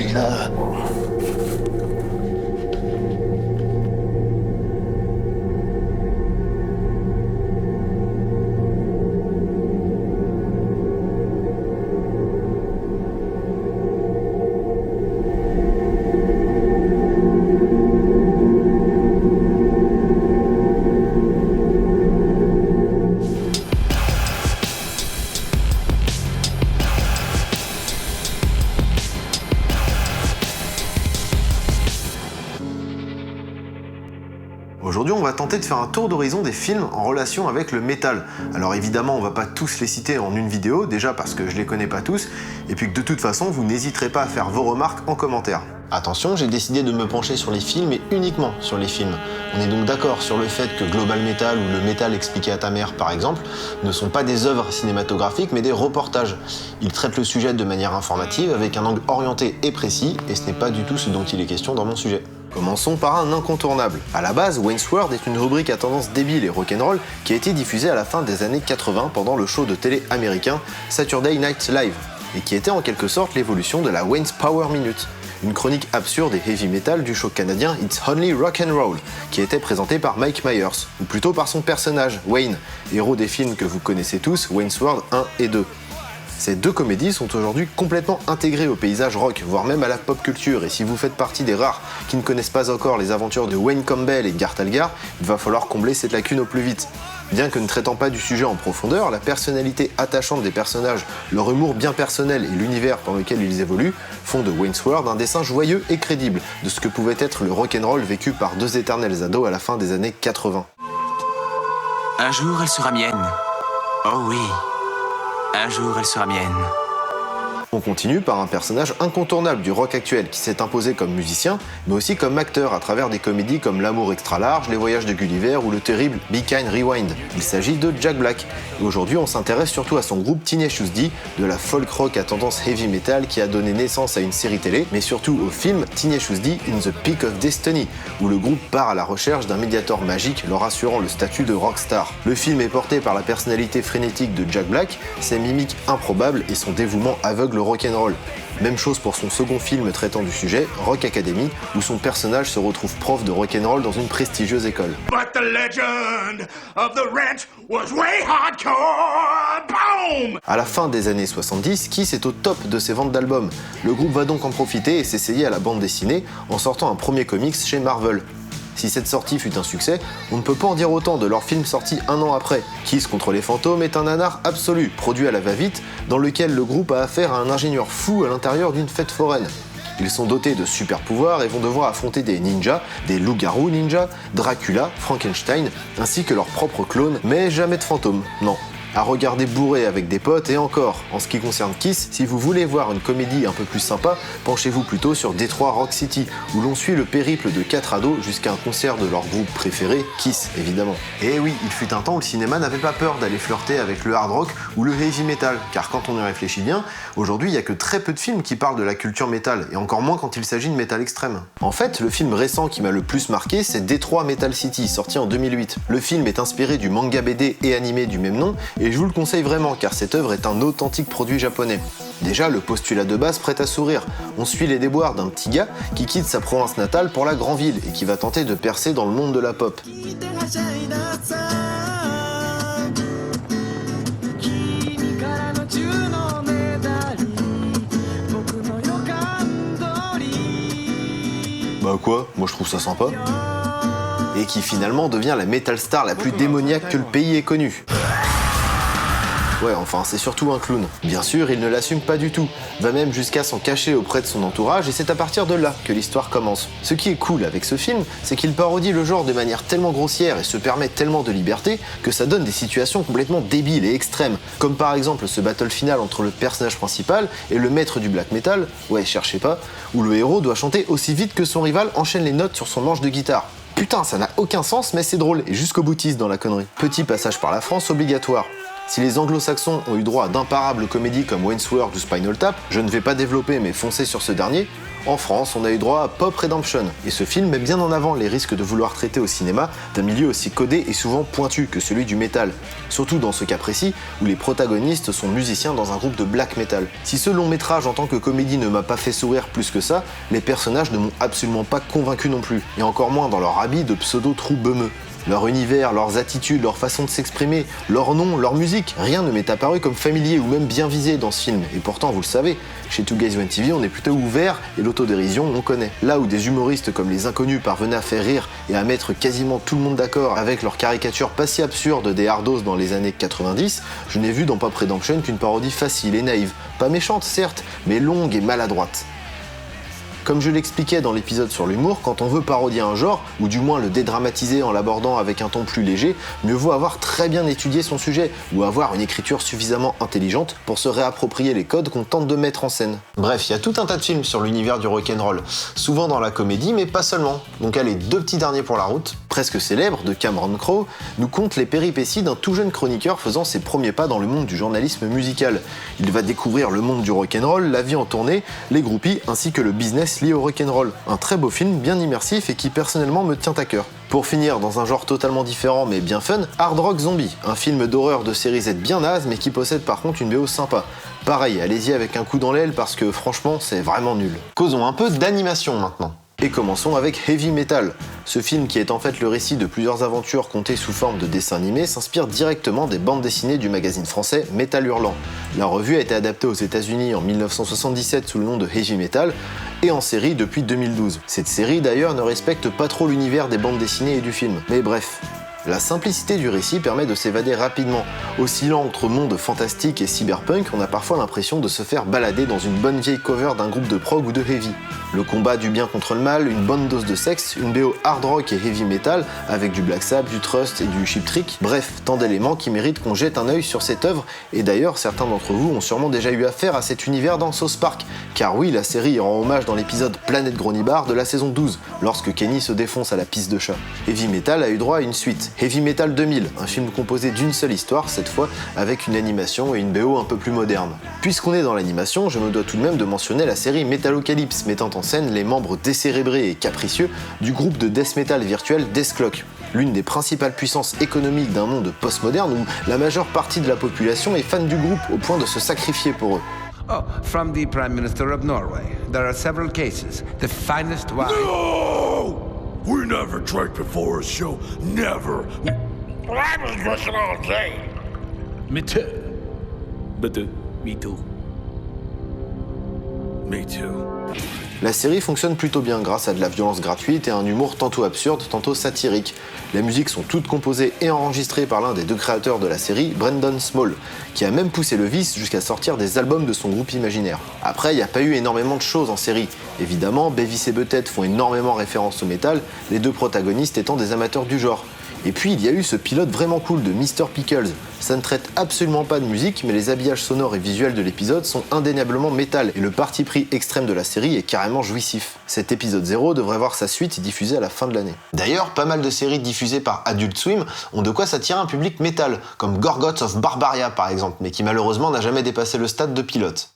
là. Aujourd'hui, on va tenter de faire un tour d'horizon des films en relation avec le métal. Alors évidemment, on va pas tous les citer en une vidéo, déjà parce que je les connais pas tous, et puis que de toute façon, vous n'hésiterez pas à faire vos remarques en commentaire. Attention, j'ai décidé de me pencher sur les films et uniquement sur les films. On est donc d'accord sur le fait que Global Metal ou le métal expliqué à ta mère par exemple ne sont pas des œuvres cinématographiques mais des reportages. Ils traitent le sujet de manière informative avec un angle orienté et précis et ce n'est pas du tout ce dont il est question dans mon sujet. Commençons par un incontournable. À la base, Wayne's World est une rubrique à tendance débile et rock'n'roll qui a été diffusée à la fin des années 80 pendant le show de télé américain Saturday Night Live et qui était en quelque sorte l'évolution de la Wayne's Power Minute. Une chronique absurde et heavy metal du show canadien It's Only Rock and Roll, qui était présenté par Mike Myers, ou plutôt par son personnage, Wayne, héros des films que vous connaissez tous, Wayne's World 1 et 2. Ces deux comédies sont aujourd'hui complètement intégrées au paysage rock, voire même à la pop culture, et si vous faites partie des rares qui ne connaissent pas encore les aventures de Wayne Campbell et Garth Algar, il va falloir combler cette lacune au plus vite. Bien que ne traitant pas du sujet en profondeur, la personnalité attachante des personnages, leur humour bien personnel et l'univers dans lequel ils évoluent font de Wayne's World un dessin joyeux et crédible de ce que pouvait être le rock'n'roll vécu par deux éternels ados à la fin des années 80. Un jour, elle sera mienne. Oh oui, un jour, elle sera mienne. On continue par un personnage incontournable du rock actuel qui s'est imposé comme musicien, mais aussi comme acteur à travers des comédies comme L'amour extra large, Les voyages de Gulliver ou le terrible Be Kind Rewind. Il s'agit de Jack Black. Et aujourd'hui, on s'intéresse surtout à son groupe Tenacious D, de la folk rock à tendance heavy metal qui a donné naissance à une série télé, mais surtout au film Tenacious D in the Peak of Destiny, où le groupe part à la recherche d'un médiator magique leur assurant le statut de rockstar. Le film est porté par la personnalité frénétique de Jack Black, ses mimiques improbables et son dévouement aveugle rock'n'roll. Même chose pour son second film traitant du sujet, Rock Academy, où son personnage se retrouve prof de rock'n'roll dans une prestigieuse école. But the legend of the ranch was way hardcore. Boom! À la fin des années 70, Kiss est au top de ses ventes d'albums. Le groupe va donc en profiter et s'essayer à la bande dessinée en sortant un premier comics chez Marvel. Si cette sortie fut un succès, on ne peut pas en dire autant de leur film sorti un an après. Kiss contre les fantômes est un nanar absolu, produit à la va-vite, dans lequel le groupe a affaire à un ingénieur fou à l'intérieur d'une fête foraine. Ils sont dotés de super pouvoirs et vont devoir affronter des ninjas, des loups-garous ninjas, Dracula, Frankenstein, ainsi que leurs propres clones, mais jamais de fantômes, non. À regarder bourré avec des potes et encore. En ce qui concerne Kiss, si vous voulez voir une comédie un peu plus sympa, penchez-vous plutôt sur Detroit Rock City, où l'on suit le périple de 4 ados jusqu'à un concert de leur groupe préféré, Kiss évidemment. Et oui, il fut un temps où le cinéma n'avait pas peur d'aller flirter avec le hard rock ou le heavy metal, car quand on y réfléchit bien, aujourd'hui il n'y a que très peu de films qui parlent de la culture métal, et encore moins quand il s'agit de métal extrême. En fait, le film récent qui m'a le plus marqué, c'est Detroit Metal City, sorti en 2008. Le film est inspiré du manga BD et animé du même nom, et je vous le conseille vraiment car cette œuvre est un authentique produit japonais. Déjà, le postulat de base prête à sourire. On suit les déboires d'un petit gars qui quitte sa province natale pour la grande ville et qui va tenter de percer dans le monde de la pop. Bah quoi? Moi je trouve ça sympa. Et qui finalement devient la metal star la plus démoniaque que le pays ait connue. Ouais, enfin, c'est surtout un clown. Bien sûr, il ne l'assume pas du tout, va même jusqu'à s'en cacher auprès de son entourage, et c'est à partir de là que l'histoire commence. Ce qui est cool avec ce film, c'est qu'il parodie le genre de manière tellement grossière et se permet tellement de liberté que ça donne des situations complètement débiles et extrêmes, comme par exemple ce battle final entre le personnage principal et le maître du black metal, ouais, cherchez pas, où le héros doit chanter aussi vite que son rival enchaîne les notes sur son manche de guitare. Putain, ça n'a aucun sens, mais c'est drôle et jusqu'au boutiste dans la connerie. Petit passage par la France obligatoire. Si les anglo-saxons ont eu droit à d'imparables comédies comme Wayne's World ou Spinal Tap, je ne vais pas développer mais foncer sur ce dernier, en France on a eu droit à Pop Redemption, et ce film met bien en avant les risques de vouloir traiter au cinéma d'un milieu aussi codé et souvent pointu que celui du métal, surtout dans ce cas précis où les protagonistes sont musiciens dans un groupe de black metal. Si ce long métrage en tant que comédie ne m'a pas fait sourire plus que ça, les personnages ne m'ont absolument pas convaincu non plus, et encore moins dans leur habit de pseudo-trou beumeux. Leur univers, leurs attitudes, leur façon de s'exprimer, leur nom, leur musique, rien ne m'est apparu comme familier ou même bien visé dans ce film. Et pourtant, vous le savez, chez Two Guys One TV, on est plutôt ouvert et l'autodérision, on connaît. Là où des humoristes comme les Inconnus parvenaient à faire rire et à mettre quasiment tout le monde d'accord avec leurs caricatures pas si absurdes des hardos dans les années 90, je n'ai vu dans Pop Redemption qu'une parodie facile et naïve. Pas méchante, certes, mais longue et maladroite. Comme je l'expliquais dans l'épisode sur l'humour, quand on veut parodier un genre, ou du moins le dédramatiser en l'abordant avec un ton plus léger, mieux vaut avoir très bien étudié son sujet, ou avoir une écriture suffisamment intelligente pour se réapproprier les codes qu'on tente de mettre en scène. Bref, il y a tout un tas de films sur l'univers du rock'n'roll, souvent dans la comédie, mais pas seulement. Donc allez, 2 petits derniers pour la route. Presque célèbre, de Cameron Crowe, nous conte les péripéties d'un tout jeune chroniqueur faisant ses premiers pas dans le monde du journalisme musical. Il va découvrir le monde du rock'n'roll, la vie en tournée, les groupies, ainsi que le business lié au rock'n'roll. Un très beau film, bien immersif et qui personnellement me tient à cœur. Pour finir, dans un genre totalement différent mais bien fun, Hard Rock Zombie, un film d'horreur de série Z bien naze mais qui possède par contre une BO sympa. Pareil, allez-y avec un coup dans l'aile parce que franchement c'est vraiment nul. Causons un peu d'animation maintenant. Et commençons avec Heavy Metal. Ce film, qui est en fait le récit de plusieurs aventures contées sous forme de dessins animés, s'inspire directement des bandes dessinées du magazine français Metal Hurlant. La revue a été adaptée aux États-Unis en 1977 sous le nom de Heavy Metal et en série depuis 2012. Cette série d'ailleurs ne respecte pas trop l'univers des bandes dessinées et du film. Mais bref. La simplicité du récit permet de s'évader rapidement. Oscillant entre monde fantastique et cyberpunk, on a parfois l'impression de se faire balader dans une bonne vieille cover d'un groupe de prog ou de heavy. Le combat du bien contre le mal, une bonne dose de sexe, une BO hard rock et heavy metal, avec du Black Sabbath, du Trust et du Cheap Trick, bref, tant d'éléments qui méritent qu'on jette un œil sur cette œuvre, et d'ailleurs certains d'entre vous ont sûrement déjà eu affaire à cet univers dans South Park, car oui, la série rend hommage dans l'épisode Planète Gronibar de la saison 12, lorsque Kenny se défonce à la piste de chat. Heavy Metal a eu droit à une suite, Heavy Metal 2000, un film composé d'une seule histoire, cette fois avec une animation et une BO un peu plus moderne. Puisqu'on est dans l'animation, je me dois tout de même de mentionner la série Metalocalypse, mettant en scène les membres décérébrés et capricieux du groupe de death metal virtuel Deathclock, l'une des principales puissances économiques d'un monde postmoderne où la majeure partie de la population est fan du groupe au point de se sacrifier pour eux. Oh, from the Prime Minister of Norway. There are several cases. The finest wine... No! We never drank before a show. Never. I was drinking all day. Me too. Me too. Me too. La série fonctionne plutôt bien grâce à de la violence gratuite et un humour tantôt absurde, tantôt satirique. Les musiques sont toutes composées et enregistrées par l'un des 2 créateurs de la série, Brendan Small, qui a même poussé le vice jusqu'à sortir des albums de son groupe imaginaire. Après, il n'y a pas eu énormément de choses en série. Évidemment, Beavis et Butthead font énormément référence au métal, les 2 protagonistes étant des amateurs du genre. Et puis il y a eu ce pilote vraiment cool de Mr. Pickles. Ça ne traite absolument pas de musique, mais les habillages sonores et visuels de l'épisode sont indéniablement métal, et le parti pris extrême de la série est carrément jouissif. Cet épisode 0 devrait voir sa suite diffusée à la fin de l'année. D'ailleurs, pas mal de séries diffusées par Adult Swim ont de quoi s'attirer un public métal, comme Gorgots of Barbaria par exemple, mais qui malheureusement n'a jamais dépassé le stade de pilote.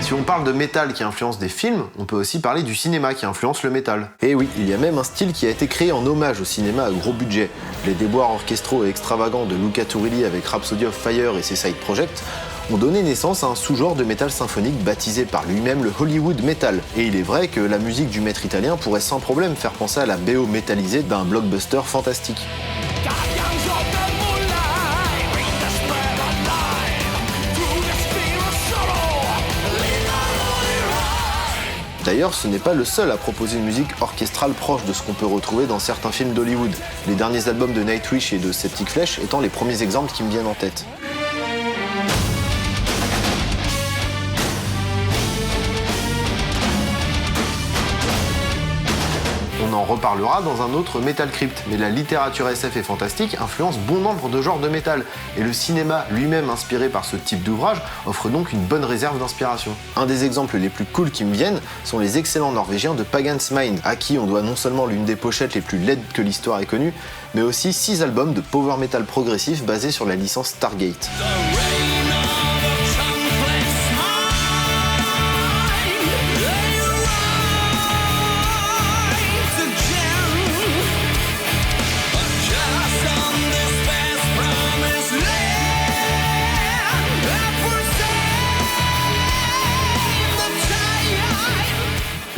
Si on parle de métal qui influence des films, on peut aussi parler du cinéma qui influence le métal. Et oui, il y a même un style qui a été créé en hommage au cinéma à gros budget. Les déboires orchestraux et extravagants de Luca Turilli avec Rhapsody of Fire et ses side projects ont donné naissance à un sous-genre de métal symphonique baptisé par lui-même le Hollywood Metal. Et il est vrai que la musique du maître italien pourrait sans problème faire penser à la BO métallisée d'un blockbuster fantastique. D'ailleurs, ce n'est pas le seul à proposer une musique orchestrale proche de ce qu'on peut retrouver dans certains films d'Hollywood, les derniers albums de Nightwish et de Septic Flesh étant les premiers exemples qui me viennent en tête. On On en reparlera dans un autre Metal Crypt, mais la littérature SF et fantastique influence bon nombre de genres de métal, et le cinéma lui-même inspiré par ce type d'ouvrage offre donc une bonne réserve d'inspiration. Un des exemples les plus cool qui me viennent sont les excellents norvégiens de Pagan's Mind, à qui on doit non seulement l'une des pochettes les plus laides que l'histoire ait connues, mais aussi 6 albums de power metal progressif basés sur la licence Stargate.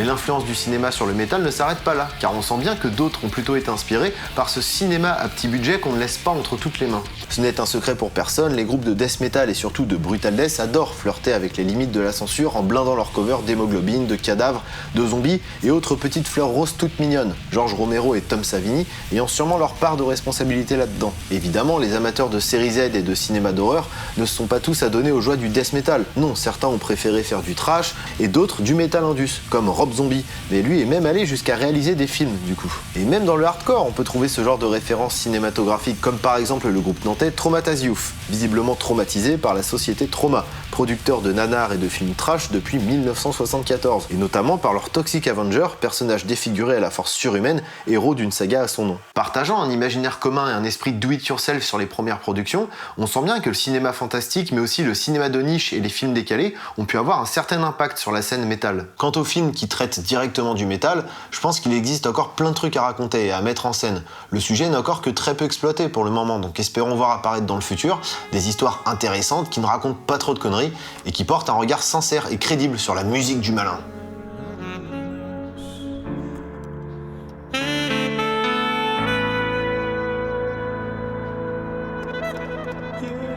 Mais l'influence du cinéma sur le métal ne s'arrête pas là, car on sent bien que d'autres ont plutôt été inspirés par ce cinéma à petit budget qu'on ne laisse pas entre toutes les mains. Ce n'est un secret pour personne, les groupes de death metal et surtout de brutal death adorent flirter avec les limites de la censure en blindant leurs covers d'hémoglobine, de cadavres, de zombies et autres petites fleurs roses toutes mignonnes, George Romero et Tom Savini ayant sûrement leur part de responsabilité là-dedans. Évidemment, les amateurs de série Z et de cinéma d'horreur ne se sont pas tous adonnés aux joies du death metal. Non, certains ont préféré faire du trash et d'autres du metal indus, comme Rob Zombie, mais lui est même allé jusqu'à réaliser des films du coup. Et même dans le hardcore, on peut trouver ce genre de références cinématographiques, comme par exemple le groupe nantais Traumatase Youth, visiblement traumatisé par la société Trauma, producteur de nanars et de films trash depuis 1974, et notamment par leur Toxic Avenger, personnage défiguré à la force surhumaine, héros d'une saga à son nom. Partageant un imaginaire commun et un esprit do-it-yourself sur les premières productions, on sent bien que le cinéma fantastique, mais aussi le cinéma de niche et les films décalés ont pu avoir un certain impact sur la scène métal. Quant aux films qui traitent directement du métal, je pense qu'il existe encore plein de trucs à raconter et à mettre en scène. Le sujet n'est encore que très peu exploité pour le moment, donc espérons voir apparaître dans le futur des histoires intéressantes qui ne racontent pas trop de conneries et qui portent un regard sincère et crédible sur la musique du malin. Yeah.